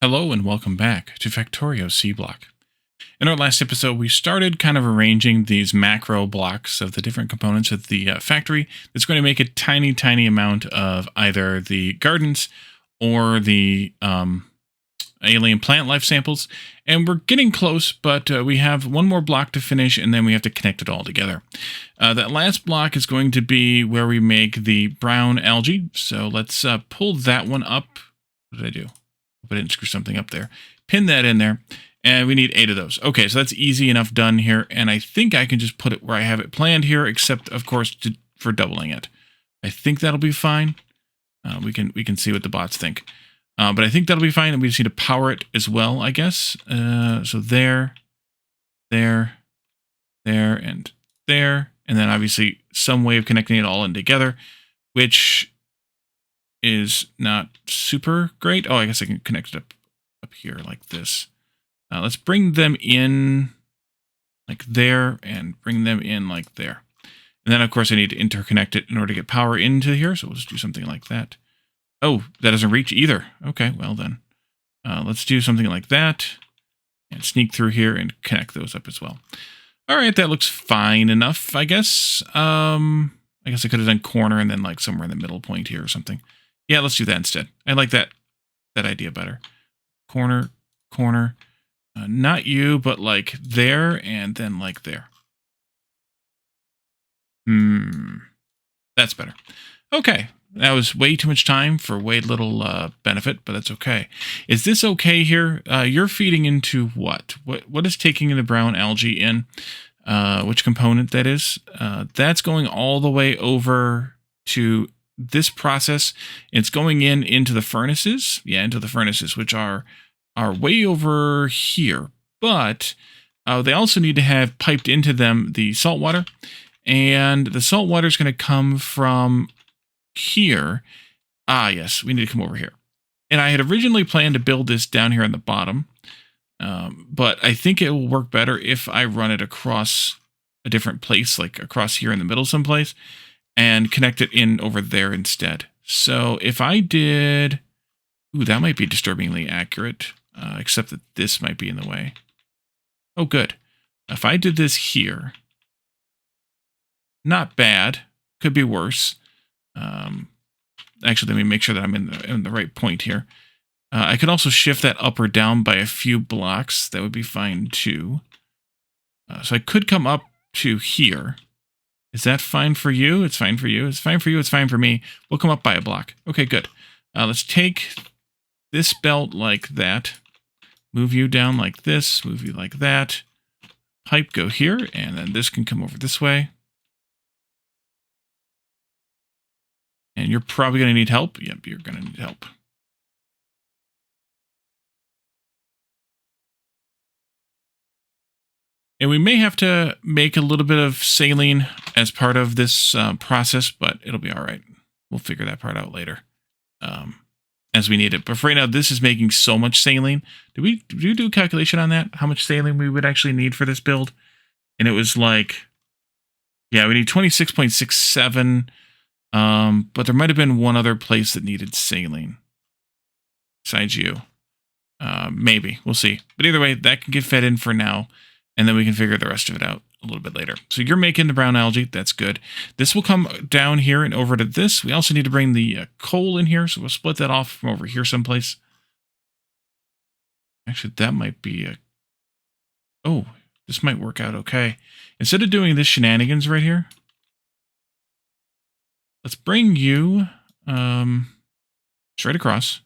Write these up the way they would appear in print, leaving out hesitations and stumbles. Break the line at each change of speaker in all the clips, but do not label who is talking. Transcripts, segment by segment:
Hello and welcome back to Factorio C Block. In our last episode, we started kind of arranging these macro blocks of the different components of the factory that's going to make a tiny amount of either the gardens or the alien plant life samples. And we're getting close, but we have one more block to finish, and then we have to connect it all together. That last block is going to be where we make the brown algae. So let's pull that one up. What did I do? I didn't screw something up there. Pin that in there, and we need 8 of those. Okay, so that's easy enough done here, and I think I can just put it where I have it planned here, except, of course, for doubling it. I think that'll be fine. We can see what the bots think. But I think that'll be fine, and we just need to power it as well, I guess. So there, and there, and then obviously some way of connecting it all in together, which is not super great. Oh, I guess I can connect it up here like this. Let's bring them in like there and bring them in like there. And then, of course, I need to interconnect it in order to get power into here. So we'll just do something like that. Oh, that doesn't reach either. Okay, well then. Let's do something like that and sneak through here and connect those up as well. All right, that looks fine enough, I guess. I guess I could have done corner and then like somewhere in the middle point here or something. Yeah, let's do that instead. I like that idea better. Corner. Not you, but like there and then like there. That's better. Okay. That was way too much time for way little benefit, but that's okay. Is this okay here? You're feeding into what? What is taking the brown algae in? Which component that is? That's going all the way over to this process. It's going into the furnaces. Yeah, into the furnaces, which are way over here. But they also need to have piped into them the salt water. And the salt water is going to come from here. Ah, yes, we need to come over here. And I had originally planned to build this down here on the bottom. But I think it will work better if I run it across a different place, like across here in the middle someplace, and connect it in over there instead. So if I did... Ooh, that might be disturbingly accurate, except that this might be in the way. Oh, good. If I did this here... Not bad. Could be worse. Actually, let me make sure that I'm in the right point here. I could also shift that up or down by a few blocks. That would be fine too. So I could come up to here. Is that fine for you? It's fine for you. It's fine for you. It's fine for me. We'll come up by a block. Okay, good. Let's take this belt like that. Move you down like this. Move you like that. Pipe go here, and then this can come over this way. And you're probably going to need help. Yep, you're going to need help. And we may have to make a little bit of saline as part of this process, but it'll be all right. We'll figure that part out later as we need it. But for right now, this is making so much saline. Did we do a calculation on that? How much saline we would actually need for this build? And it was like, yeah, we need 26.67. But there might have been one other place that needed saline besides you. Maybe. We'll see. But either way, that can get fed in for now. And then we can figure the rest of it out a little bit later. So you're making the brown algae. That's good. This will come down here and over to this. We also need to bring the coal in here. So we'll split that off from over here someplace. Actually, that might be a... Oh, this might work out okay. Instead of doing this shenanigans right here, let's bring you straight across.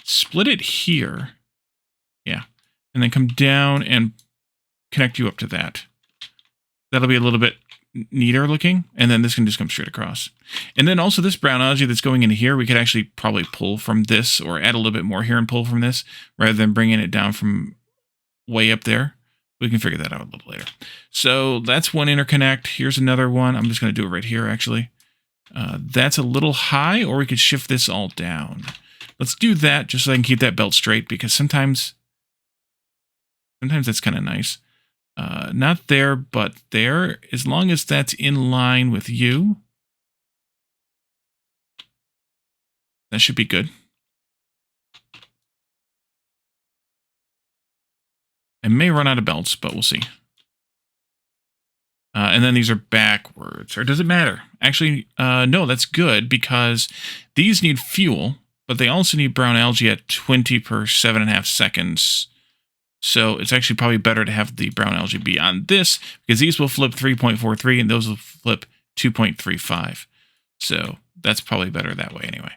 Split it here. Yeah. And then come down and connect you up to that. That'll be a little bit neater looking. And then this can just come straight across. And then also this brown algae that's going into here, we could actually probably pull from this or add a little bit more here and pull from this rather than bringing it down from way up there. We can figure that out a little later. So that's one interconnect. Here's another one. I'm just going to do it right here, actually. That's a little high, or we could shift this all down. Let's do that just so I can keep that belt straight, because sometimes that's kind of nice. Not there, but there. As long as that's in line with you, that should be good. It may run out of belts, but we'll see. And then these are backwards. Or does it matter? Actually, no, that's good because these need fuel, but they also need brown algae at 20 per 7.5 seconds. So it's actually probably better to have the brown algae be on this because these will flip 3.43 and those will flip 2.35. So that's probably better that way anyway.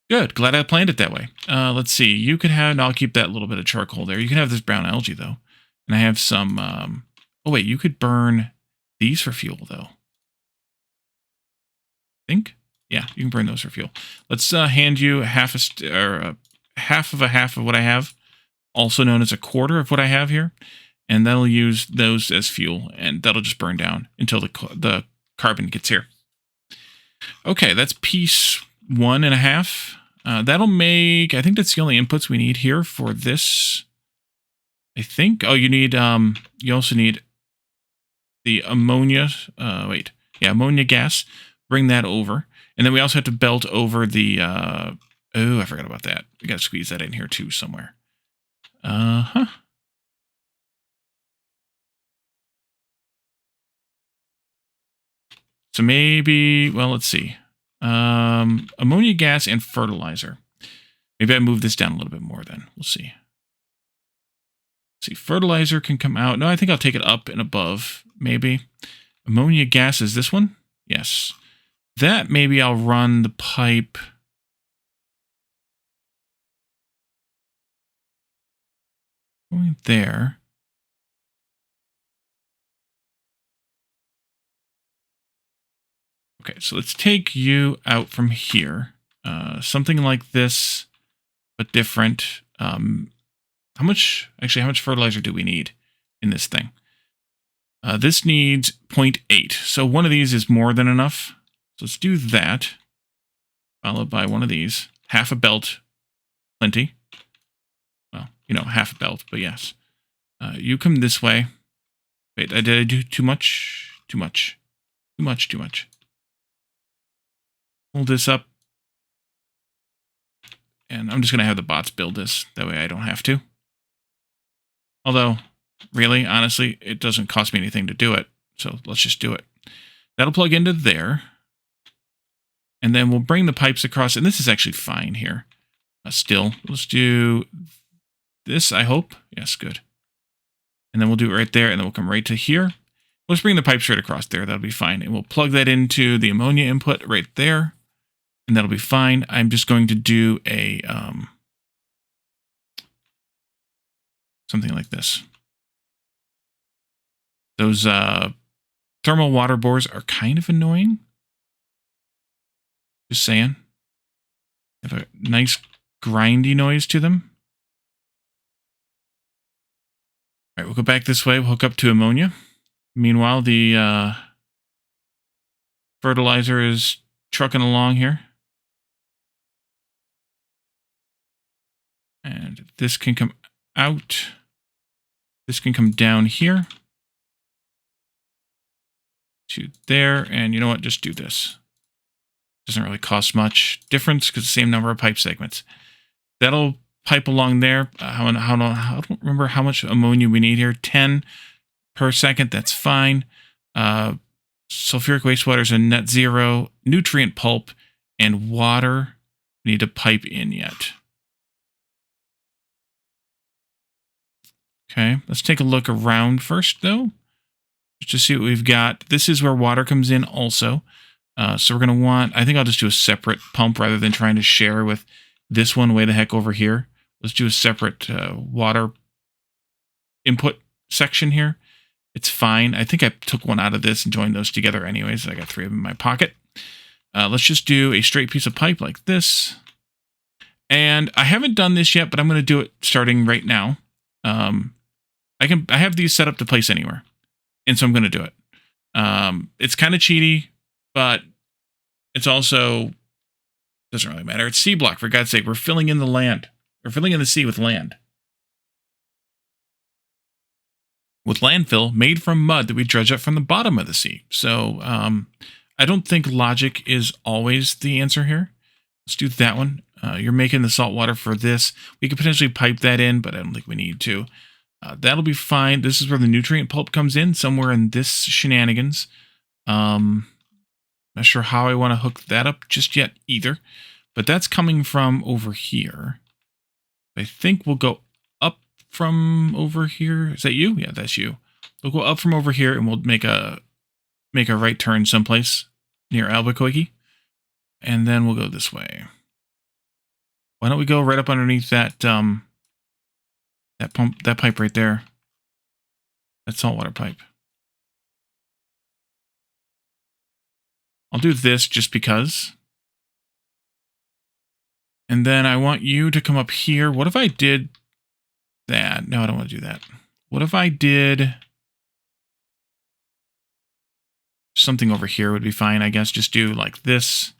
Good. Glad I planned it that way. Let's see. You could have, no, I'll keep that little bit of charcoal there. You can have this brown algae though. And I have some, oh wait, you could burn these for fuel though. I think? Yeah, you can burn those for fuel. Let's hand you half of what I have, also known as a quarter of what I have here. And that'll use those as fuel and that'll just burn down until the carbon gets here. Okay, that's piece 1.5. That'll make, I think that's the only inputs we need here for this. I think. Oh, you need, you also need the ammonia, ammonia gas. Bring that over. And then we also have to belt over the, oh, I forgot about that. We got to squeeze that in here too somewhere. So maybe, well, let's see. Ammonia gas and fertilizer. Maybe I move this down a little bit more then. We'll see. See, fertilizer can come out. No, I think I'll take it up and above, maybe. Ammonia gas is this one? Yes. That maybe I'll run the pipe. Going there. Okay, so let's take you out from here. Something like this, but different. How much fertilizer do we need in this thing? This needs 0.8. So one of these is more than enough. So let's do that. Followed by one of these. Half a belt. Plenty. Well, you know, half a belt, but yes. You come this way. Wait, did I do too much? Too much. Too much, too much. Hold this up. And I'm just going to have the bots build this. That way I don't have to. Although, really, honestly, it doesn't cost me anything to do it. So let's just do it. That'll plug into there. And then we'll bring the pipes across. And this is actually fine here. Still, let's do this, I hope. Yes, good. And then we'll do it right there. And then we'll come right to here. Let's bring the pipes right across there. That'll be fine. And we'll plug that into the ammonia input right there. And that'll be fine. I'm just going to do a something like this. Those thermal water bores are kind of annoying. Just saying. They have a nice grindy noise to them. All right, we'll go back this way. We'll hook up to ammonia. Meanwhile, the fertilizer is trucking along here. And this can come out. This can come down here. To there. And you know what? Just do this. Doesn't really cost much difference because the same number of pipe segments. That'll pipe along there. I don't remember how much ammonia we need here. 10 per second. That's fine. Sulfuric wastewater is a net zero. Nutrient pulp and water we need to pipe in yet. Okay, let's take a look around first, though, just to see what we've got. This is where water comes in also. So we're going to want, I think I'll just do a separate pump rather than trying to share with this one way the heck over here. Let's do a separate water input section here. It's fine. I think I took one out of this and joined those together anyways. I got 3 of them in my pocket. Let's just do a straight piece of pipe like this. And I haven't done this yet, but I'm going to do it starting right now. I have these set up to place anywhere. And so I'm going to do it. It's kind of cheaty, but it's also doesn't really matter. It's C block, for God's sake. We're filling in the land. We're filling in the sea with land. With landfill made from mud that we dredge up from the bottom of the sea. So I don't think logic is always the answer here. Let's do that one. You're making the salt water for this. We could potentially pipe that in, but I don't think we need to. That'll be fine. This is where the nutrient pulp comes in, somewhere in this shenanigans. Not sure how I want to hook that up just yet either. But that's coming from over here. I think we'll go up from over here. Is that you? Yeah, that's you. We'll go up from over here and we'll make a right turn someplace near Albuquerque. And then we'll go this way. Why don't we go right up underneath that that pipe right there? That saltwater pipe. I'll do this just because. And then I want you to come up here. What if I did that? No, I don't want to do that. What if I did something over here would be fine, I guess. Just do like this.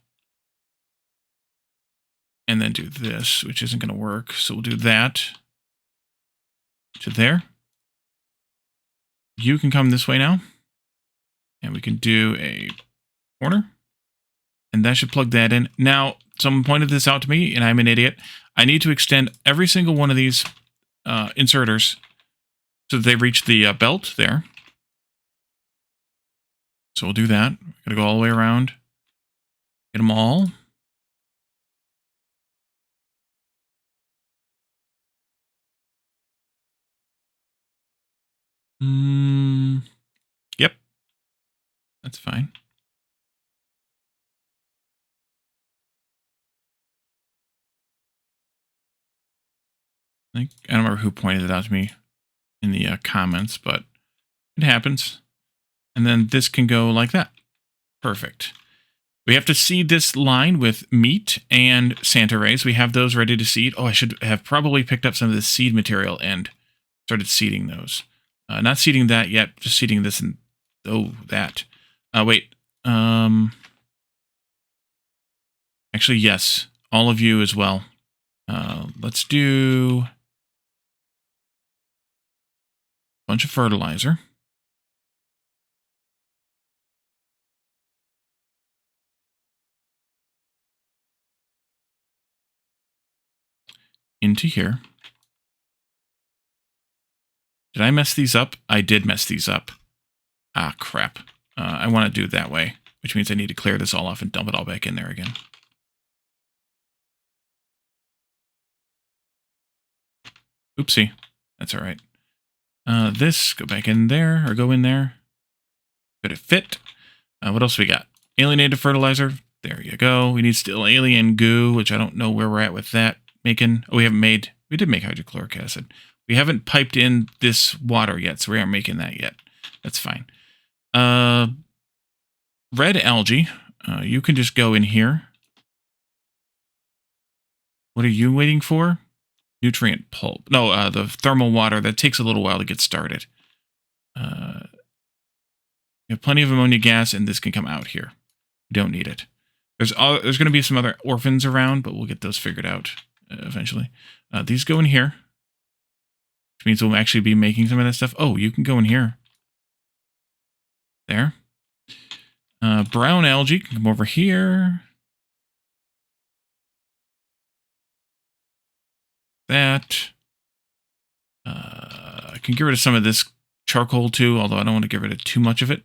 And then do this, which isn't going to work. So we'll do that to there. You can come this way now. And we can do a corner. And that should plug that in. Now, someone pointed this out to me, and I'm an idiot. I need to extend every single one of these inserters so that they reach the belt there. So we'll do that. Gotta go all the way around. Get them all. Yep. That's fine. I don't remember who pointed it out to me in the comments, but it happens. And then this can go like that. Perfect. We have to seed this line with meat and Santa rays. We have those ready to seed. Oh, I should have probably picked up some of the seed material and started seeding those. Not seeding that yet, just seeding this and that. Wait. Actually, yes. All of you as well. Let's do a bunch of fertilizer. Into here. Did I mess these up? I did mess these up. Ah, crap. I want to do it that way, which means I need to clear this all off and dump it all back in there again. Oopsie. That's all right. This, go back in there, or go in there. Could it fit? What else we got? Alienated fertilizer. There you go. We need still alien goo, which I don't know where we're at with that. Making. Oh, we did make hydrochloric acid. We haven't piped in this water yet, so we aren't making that yet. That's fine. Red algae. You can just go in here. What are you waiting for? Nutrient pulp. No, the thermal water. That takes a little while to get started. You have plenty of ammonia gas, and this can come out here. We don't need it. There's going to be some other orphans around, but we'll get those figured out eventually. These go in here, which means we'll actually be making some of that stuff. Oh, you can go in here. There. Brown algae can come over here. That. I can get rid of some of this charcoal too, although I don't want to get rid of too much of it.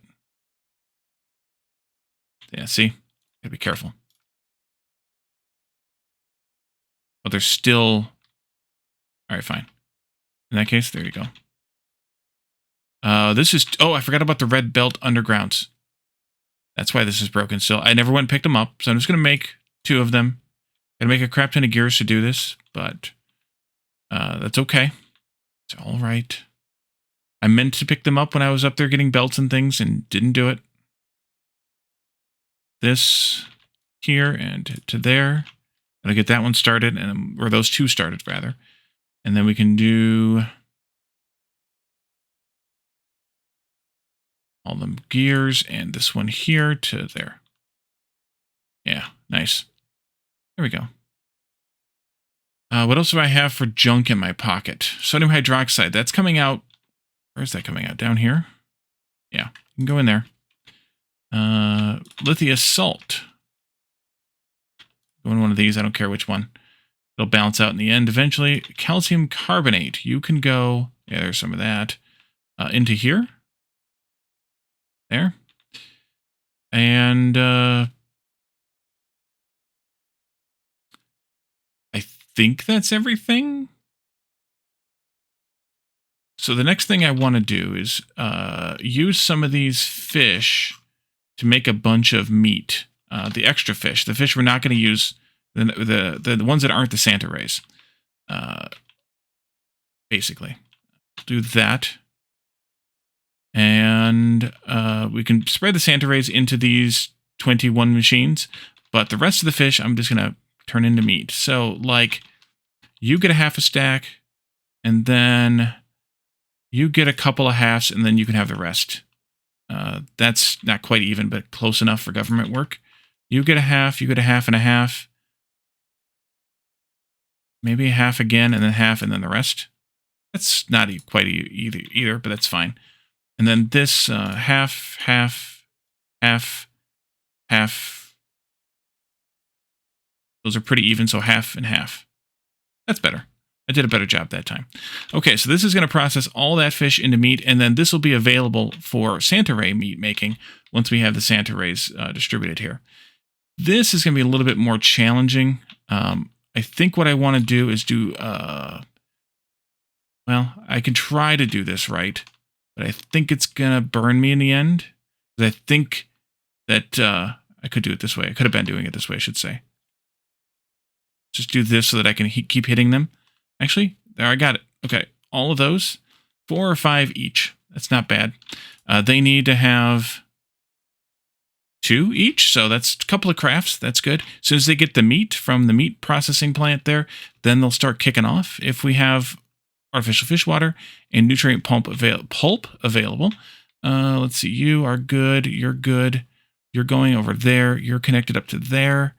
Yeah, see? Gotta be careful. But there's still... Alright, fine. In that case, there you go. This is... Oh, I forgot about the red belt undergrounds. That's why this is broken still. I never went and picked them up, so I'm just going to make 2 of them. Gotta make a crap ton of gears to do this, but that's okay. It's all right. I meant to pick them up when I was up there getting belts and things and didn't do it. This here and to there. Gotta get that one started, or those 2 started, rather. And then we can do all them gears and this one here to there. Yeah, nice. There we go. What else do I have for junk in my pocket? Sodium hydroxide. That's coming out. Where's that coming out? Down here? Yeah, you can go in there. Lithium salt. Go in one of these. I don't care which one. It'll balance out in the end eventually. Calcium carbonate. You can go Yeah, there's some of that. Into here. There. And I think that's everything. So the next thing I want to do is use some of these fish to make a bunch of meat. The extra fish. The fish we're not going to use. The ones that aren't the Santa rays. Basically. Do that. And we can spread the Santa rays into these 21 machines. But the rest of the fish, I'm just going to turn into meat. So, like, you get a half a stack. And then you get a couple of halves. And then you can have the rest. That's not quite even, but close enough for government work. You get a half. You get a half and a half. Maybe a half again, and then half, and then the rest. That's not quite either, but that's fine. And then this half, half, half, half. Those are pretty even, so half and half. That's better. I did a better job that time. Okay, so this is going to process all that fish into meat, and then this will be available for Santa Ray meat making once we have the Santa Rays distributed here. This is going to be a little bit more challenging. I think what I want to do is do, well, I can try to do this right, but I think it's going to burn me in the end. I think that I could do it this way. I could have been doing it this way, I should say. Just do this so that I can keep hitting them. Actually, there, I got it. Okay, all of those, 4 or 5 each. That's not bad. They need to have 2 each, so that's a couple of crafts. That's good. As soon as they get the meat from the meat processing plant there, then they'll start kicking off. If we have artificial fish water and nutrient pulp available, let's see, you are good, you're good, you're going over there, you're connected up to there.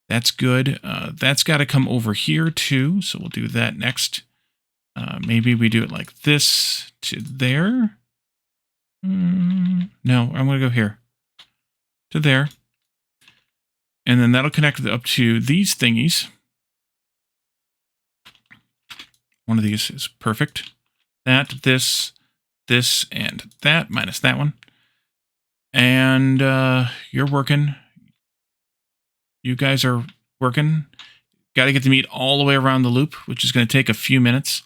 That's good. That's got to come over here too, so we'll do that next. Maybe we do it like this to there. No, I'm going to go here to there. And then that'll connect up to these thingies. One of these is perfect. That, this, and that, minus that one. And you're working. You guys are working. Got to get the meat all the way around the loop, which is going to take a few minutes.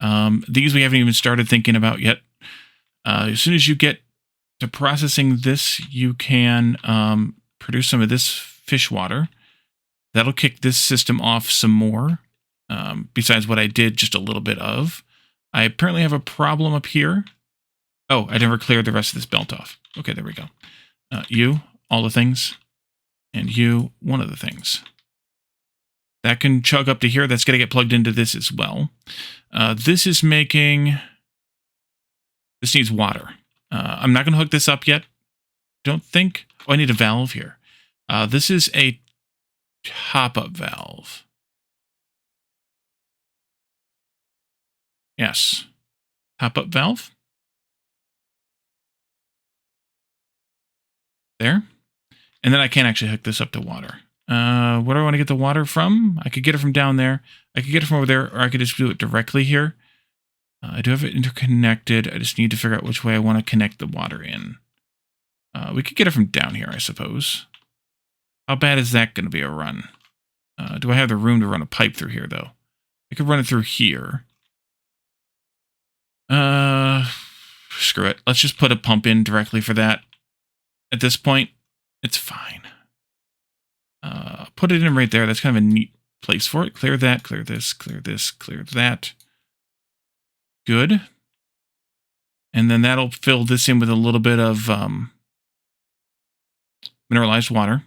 These we haven't even started thinking about yet. As soon as you get to processing this, you can produce some of this fish water. That'll kick this system off some more, besides what I did just a little bit of. I apparently have a problem up here. Oh, I never cleared the rest of this belt off. Okay, there we go. You, all the things. And you, one of the things. That can chug up to here. That's going to get plugged into this as well. This is making... This needs water. I'm not going to hook this up yet. Don't think... Oh, I need a valve here. This is a top-up valve. Yes. Top-up valve. There. And then I can't actually hook this up to water. Where do I want to get the water from? I could get it from down there. I could get it from over there, or I could just do it directly here. I do have it interconnected. I just need to figure out which way I want to connect the water in. We could get it from down here, I suppose. How bad is that going to be a run? Do I have the room to run a pipe through here, though? I could run it through here. Screw it. Let's just put a pump in directly for that. At this point, it's fine. Put it in right there. That's kind of a neat place for it. Clear that, clear this, clear this, clear that. Good. And then that'll fill this in with a little bit of mineralized water.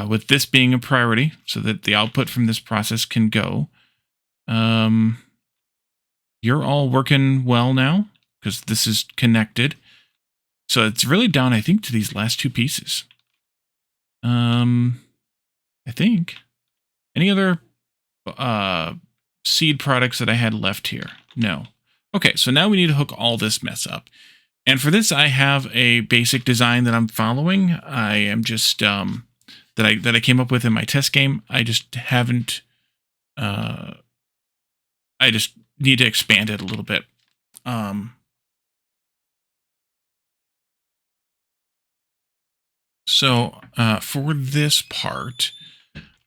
With this being a priority, so that the output from this process can go. You're all working well now, because this is connected. So it's really down, I think, to these last 2 pieces. I think. Any other seed products that I had left here? No. Okay, so now we need to hook all this mess up. And for this, I have a basic design that I'm following. I am just, that I came up with in my test game. I just haven't I just need to expand it a little bit. So for this part,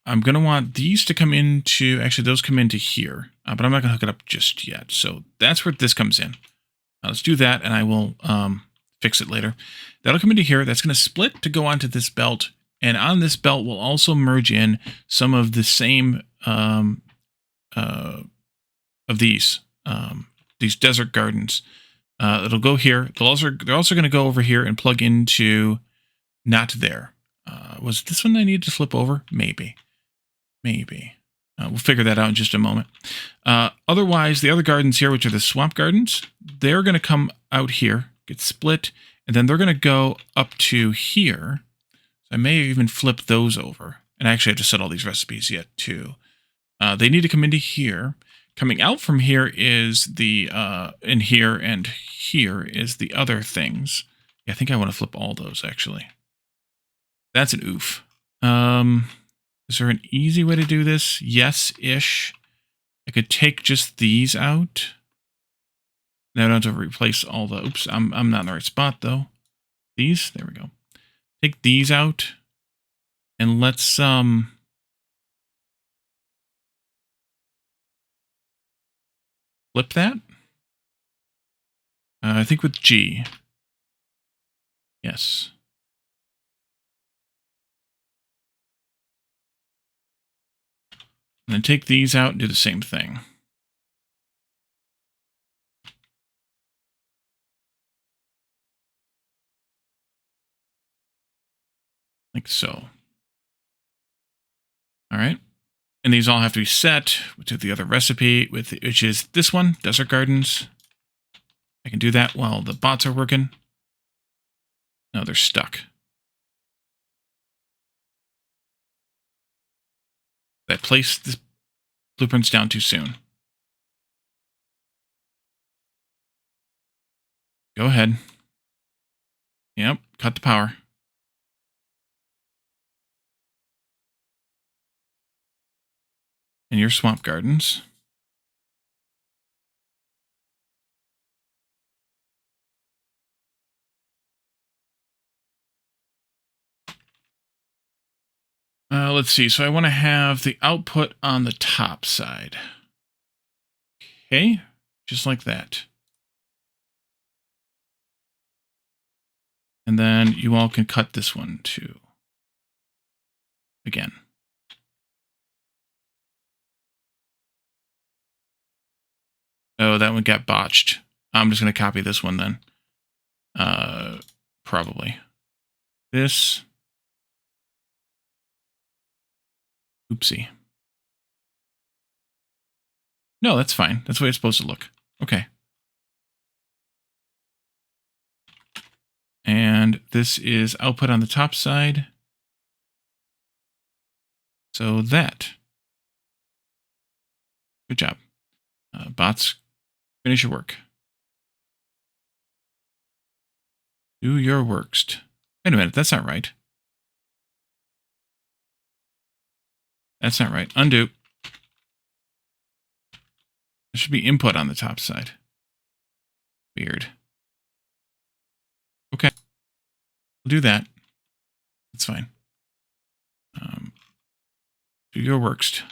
I'm going to want these to come into, actually those come into here, but I'm not going to hook it up just yet. So that's where this comes in. Let's do that, and I will fix it later. That'll come into here. That's going to split to go onto this belt. And on this belt, we'll also merge in some of the same of these desert gardens. It'll go here. They're also going to go over here and plug into not there. Was this one I needed to flip over? Maybe. We'll figure that out in just a moment. Otherwise, the other gardens here, which are the swamp gardens, they're going to come out here, get split, and then they're going to go up to here. So I may even flip those over. And actually, I have to set all these recipes yet, too. They need to come into here. Coming out from here is the, in here and here is the other things. Yeah, I think I want to flip all those, actually. That's an oof. Is there an easy way to do this? Yes-ish. I could take just these out. Now I don't have to replace all the... Oops, I'm not in the right spot, though. These? There we go. Take these out. And let's... flip that. I think with G. Yes. And then take these out and do the same thing. Like so. All right. And these all have to be set to the other recipe, which is this one, Desert Gardens. I can do that while the bots are working. No, they're stuck. I placed the blueprints down too soon. Go ahead. Yep, cut the power. And your swamp gardens. Let's see. So I want to have the output on the top side. Okay, just like that. And then you all can cut this one too. Again. Oh, that one got botched. I'm just going to copy this one then. Probably. This. Oopsie. No, that's fine. That's the way it's supposed to look. Okay. And this is output on the top side. So that. Good job. Bots, finish your work. Do your worst. Wait a minute, that's not right. That's not right. Undo. There should be input on the top side. Weird. Okay. We'll do that. That's fine. Do your worst.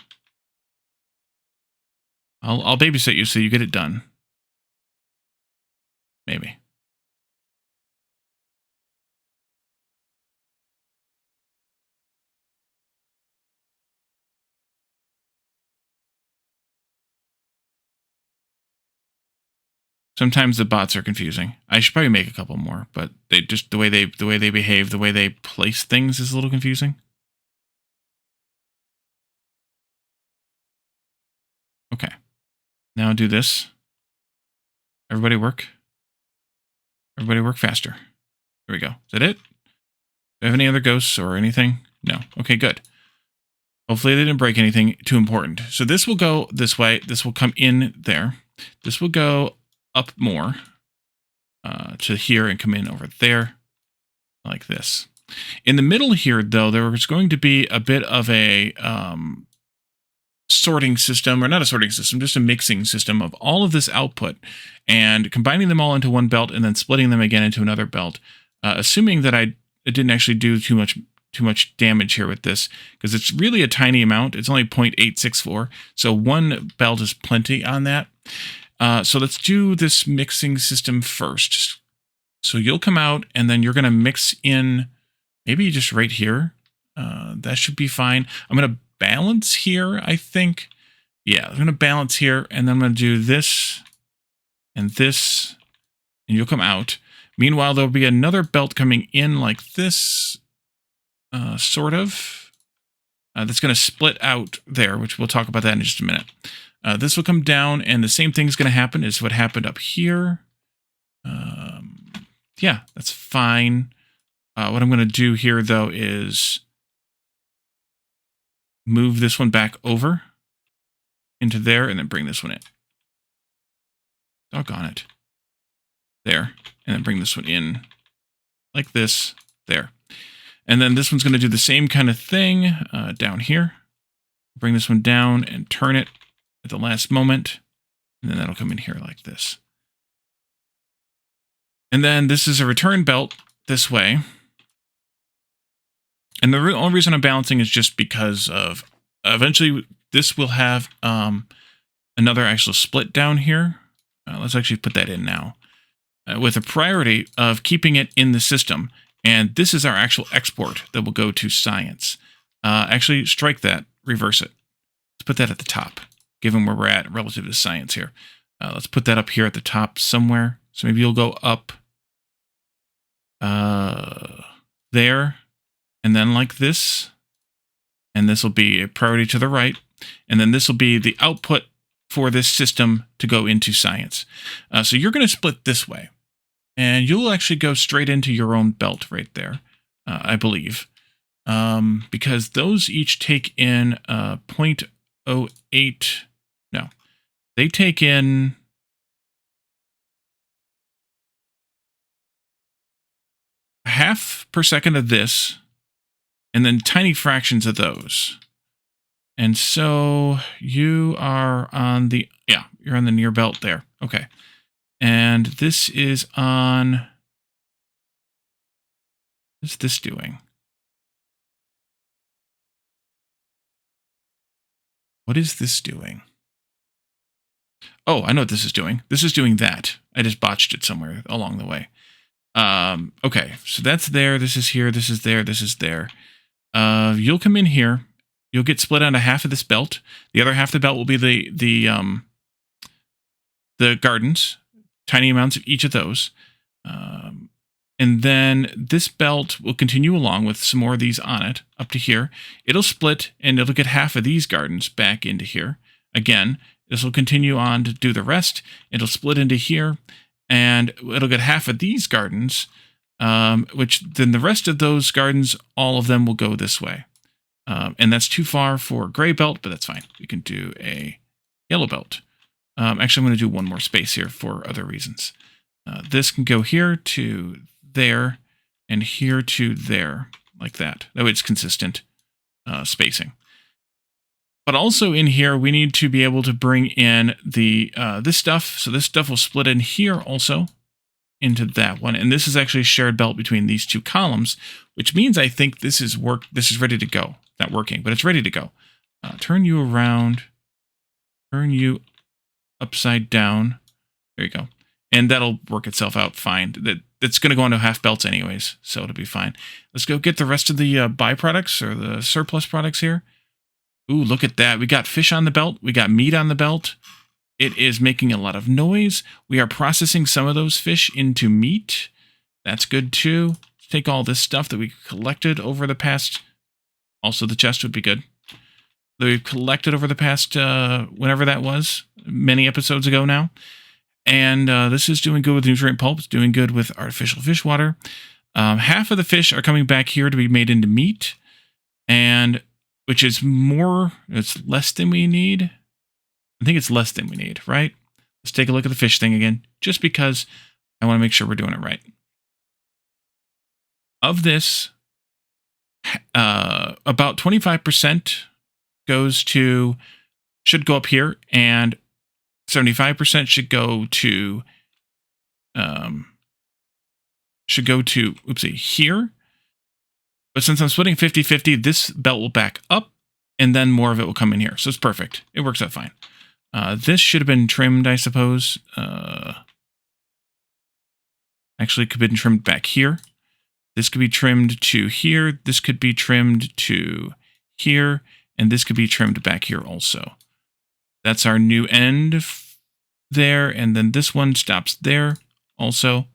I'll babysit you so you get it done. Maybe. Sometimes the bots are confusing. I should probably make a couple more, but they just the way they behave, the way they place things is a little confusing. Okay. Now do this. Everybody work. Everybody work faster. There we go. Is that it? Do I have any other ghosts or anything? No. Okay, good. Hopefully they didn't break anything too important. So this will go this way. This will come in there. This will go up more to here and come in over there like this. In the middle here, though, there was going to be a bit of a sorting system, or not a sorting system, just a mixing system of all of this output and combining them all into one belt and then splitting them again into another belt. Assuming that it didn't actually do too much damage here with this, because it's really a tiny amount. It's only 0.864, so one belt is plenty on that. So let's do this mixing system first. So you'll come out and then you're going to mix in maybe just right here. That should be fine. I'm going to balance here, I think. Yeah, I'm going to balance here, and then I'm going to do this, and you'll come out. Meanwhile, there'll be another belt coming in like this, sort of. That's going to split out there, which we'll talk about that in just a minute. This will come down, and the same thing's going to happen as what happened up here. Yeah, that's fine. What I'm going to do here, though, is move this one back over into there, and then bring this one in. Doggone it. There. And then bring this one in like this. There. And then this one's going to do the same kind of thing down here. Bring this one down and turn it at the last moment. And then that'll come in here like this. And then this is a return belt this way. And the only reason I'm balancing is just because of eventually this will have another actual split down here. Let's actually put that in now. With a priority of keeping it in the system. And this is our actual export that will go to science. Actually, strike that, reverse it. Let's put that at the top, given where we're at relative to science here. Let's put that up here at the top somewhere. So maybe you'll go up there, and then like this. And this will be a priority to the right. And then this will be the output for this system to go into science. So you're going to split this way. And you'll actually go straight into your own belt right there, I believe. Because those each take in 0.08. No, they take in half per second of this, and then tiny fractions of those. And so you are on the, yeah, you're on the near belt there. Okay. And this is on, what's this doing? What is this doing? Oh, I know what this is doing. This is doing that. I just botched it somewhere along the way. Okay, so that's there. This is here. This is there. This is there. You'll come in here. You'll get split onto half of this belt. The other half of the belt will be the gardens. Tiny amounts of each of those. And then this belt will continue along with some more of these on it up to here. It'll split and it'll get half of these gardens back into here. Again, this will continue on to do the rest. It'll split into here and it'll get half of these gardens, which then the rest of those gardens, all of them will go this way. And that's too far for a gray belt, but that's fine. We can do a yellow belt. Actually, I'm going to do one more space here for other reasons. This can go here to there and here to there, like that. That way it's consistent spacing. But also in here, we need to be able to bring in the this stuff. So this stuff will split in here also into that one. And this is actually a shared belt between these two columns, which means I think this is ready to go. Not working, but it's ready to go. Turn you around. Turn you upside down. There you go. And that'll work itself out fine. That's going to go into half belts anyways, so it'll be fine. Let's go get the rest of the byproducts or the surplus products here. Ooh, look at that. We got fish on the belt. We got meat on the belt. It is making a lot of noise. We are processing some of those fish into meat. That's good too. Let's take all this stuff that we collected over the past... Also, the chest would be good. That we've collected over the past, whenever that was, many episodes ago now. And this is doing good with nutrient pulp. It's doing good with artificial fish water. Half of the fish are coming back here to be made into meat, and which is more, it's less than we need. I think it's less than we need, right? Let's take a look at the fish thing again, just because I want to make sure we're doing it right. Of this, about 25% goes to should go up here, and 75% should go to oopsie, here. But since I'm splitting 50-50, this belt will back up, and then more of it will come in here. So it's perfect. It works out fine. This should have been trimmed, I suppose. Actually, it could have been trimmed back here. This could be trimmed to here. This could be trimmed to here. And this could be trimmed back here also. That's our new end there. And then this one stops there also.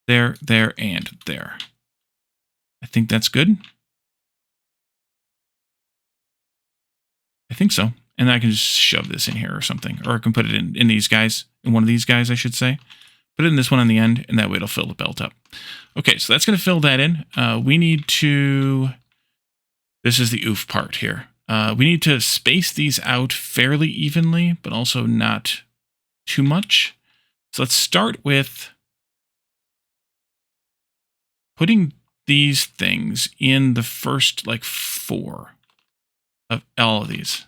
There, and there. I think that's good. I think so. And I can just shove this in here or something. Or I can put it in these guys. In one of these guys, I should say. Put it in this one on the end, and that way it'll fill the belt up. Okay, so that's going to fill that in. We need to... This is the oof part here. We need to space these out fairly evenly, but also not too much. So let's start with putting these things in the first, like, 4 of all of these.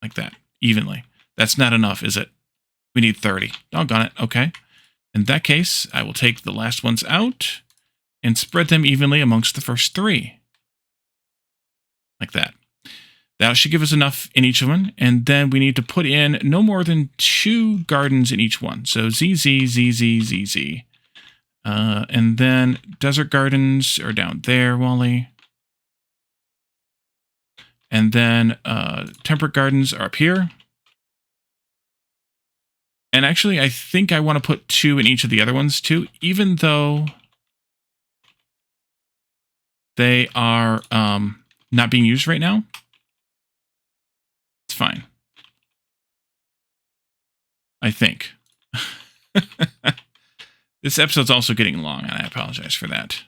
Like that, evenly. That's not enough, is it? We need 30. Doggone it. Okay. In that case, I will take the last ones out and spread them evenly amongst the first 3. Like that. That should give us enough in each of them. And then we need to put in no more than 2 gardens in each one. So ZZ, ZZ, ZZ. And then desert gardens are down there, Wally. And then temperate gardens are up here. And actually, I think I want to put 2 in each of the other ones too, even though they are not being used right now. It's fine. I think. This episode's also getting long, and I apologize for that.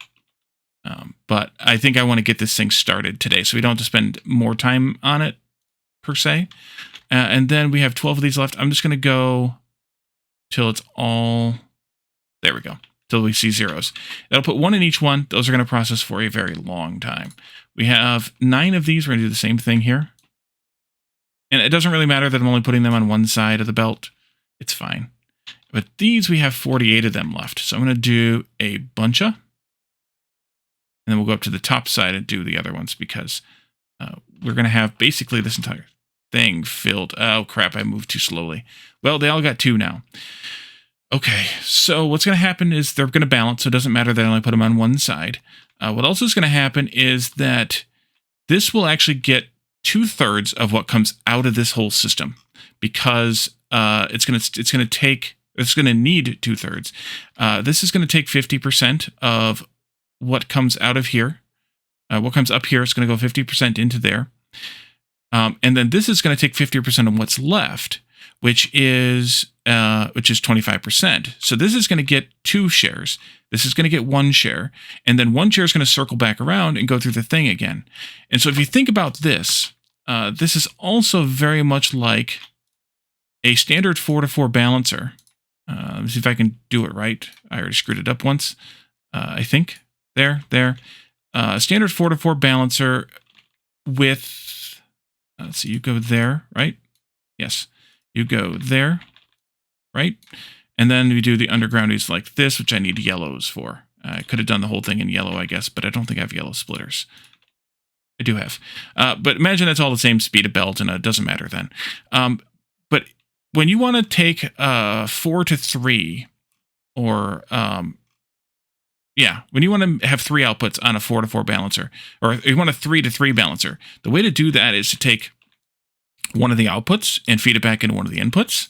But I think I want to get this thing started today, so we don't have to spend more time on it, per se. And then we have 12 of these left. I'm just going to go till it's all... There we go. Till we see zeros. That'll put 1 in each one. Those are going to process for a very long time. We have 9 of these. We're going to do the same thing here. And it doesn't really matter that I'm only putting them on one side of the belt. It's fine. But these, we have 48 of them left. So I'm going to do a bunch of. And then we'll go up to the top side and do the other ones because we're going to have basically this entire thing filled. Oh, crap. I moved too slowly. Well, they all got 2 now. Okay, so what's going to happen is they're going to balance, so it doesn't matter that I only put them on one side. What also is going to happen is that this will actually get 2/3 of what comes out of this whole system because it's going to need 2/3. This is going to take 50% of what comes out of here. What comes up here is going to go 50% into there. And then this is going to take 50% of what's left, which is 25%. So this is going to get 2 shares. This is going to get 1 share. And then 1 share is going to circle back around and go through the thing again. And so if you think about this, this is also very much like a standard 4-to-4 balancer. Let me see if I can do it right. I already screwed it up once, I think. There. Standard 4-to-4 balancer with, let's see, you go there, right? Yes. You go there, right? And then we do the undergroundies like this, which I need yellows for. I could have done the whole thing in yellow, I guess, but I don't think I have yellow splitters. I do have. But imagine that's all the same speed of belt, and it doesn't matter then. But when you want to take 4-to-3, or when you want to have 3 outputs on a 4-to-4 balancer, or you want a 3-to-3 balancer, the way to do that is to take one of the outputs and feed it back into one of the inputs,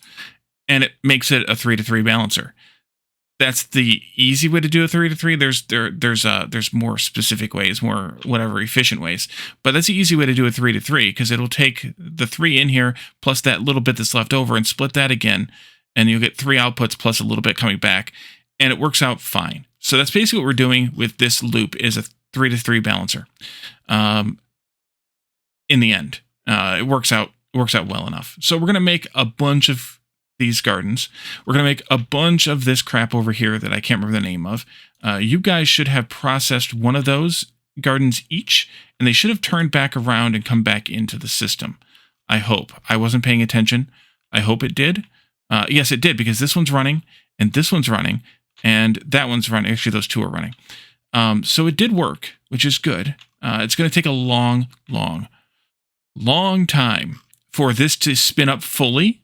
and it makes it a 3-to-3 balancer. That's the easy way to do a 3-to-3. There's more specific ways, more whatever efficient ways, but that's the easy way to do a 3-to-3 because it'll take the 3 in here plus that little bit that's left over and split that again, and you'll get 3 outputs plus a little bit coming back, and it works out fine. So that's basically what we're doing with this loop is a 3-to-3 balancer. In the end, it works out well enough. So we're going to make a bunch of these gardens. We're going to make a bunch of this crap over here that I can't remember the name of. You guys should have processed one of those gardens each, and they should have turned back around and come back into the system. I hope. I wasn't paying attention. I hope it did. Yes, it did, because this one's running, and this one's running, and that one's running. Actually, those two are running. So it did work, which is good. It's going to take a long time for this to spin up fully,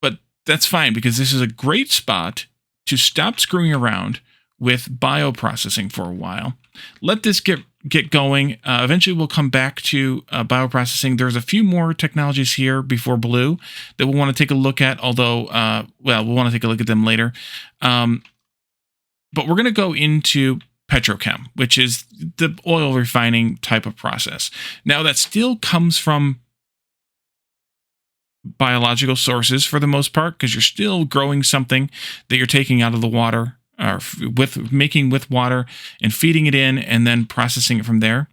but that's fine, because this is a great spot to stop screwing around with bioprocessing for a while. Let this get going. Eventually, we'll come back to bioprocessing. There's a few more technologies here before blue that we'll want to take a look at, although, we'll want to take a look at them later. But we're going to go into petrochem, which is the oil refining type of process. Now, that still comes from biological sources for the most part, because you're still growing something that you're taking out of the water, or making with water and feeding it in and then processing it from there.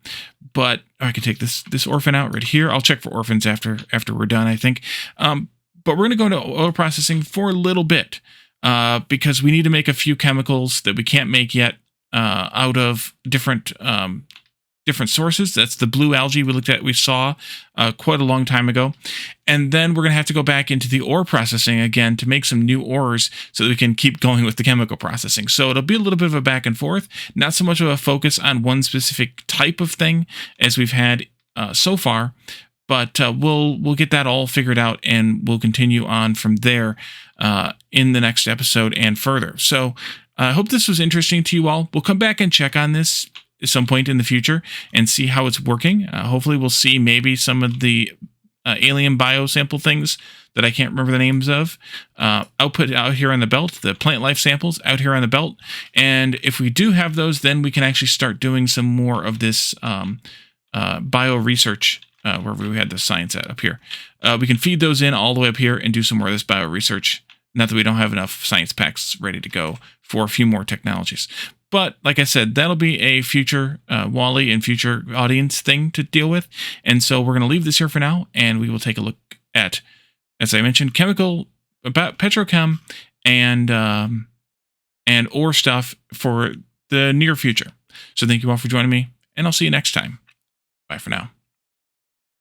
But I can take this orphan out right here. I'll check for orphans after we're done, I think. But we're going to go into oil processing for a little bit, because we need to make a few chemicals that we can't make yet out of different sources. That's the blue algae we saw quite a long time ago. And then we're going to have to go back into the ore processing again to make some new ores so that we can keep going with the chemical processing. So it'll be a little bit of a back and forth, not so much of a focus on one specific type of thing as we've had so far, but we'll get that all figured out, and we'll continue on from there in the next episode and further. So I hope this was interesting to you all. We'll come back and check on this at some point in the future and see how it's working. Hopefully we'll see maybe some of the alien biosample things that I can't remember the names of output out here on the belt, the plant life samples out here on the belt. And if we do have those, then we can actually start doing some more of this bio research where we had the science at up here. We can feed those in all the way up here and do some more of this bio research. Not that we don't have enough science packs ready to go for a few more technologies. But like I said, that'll be a future Wally and future audience thing to deal with. And so we're going to leave this here for now, and we will take a look at, as I mentioned, about petrochem and ore stuff for the near future. So thank you all for joining me, and I'll see you next time. Bye for now.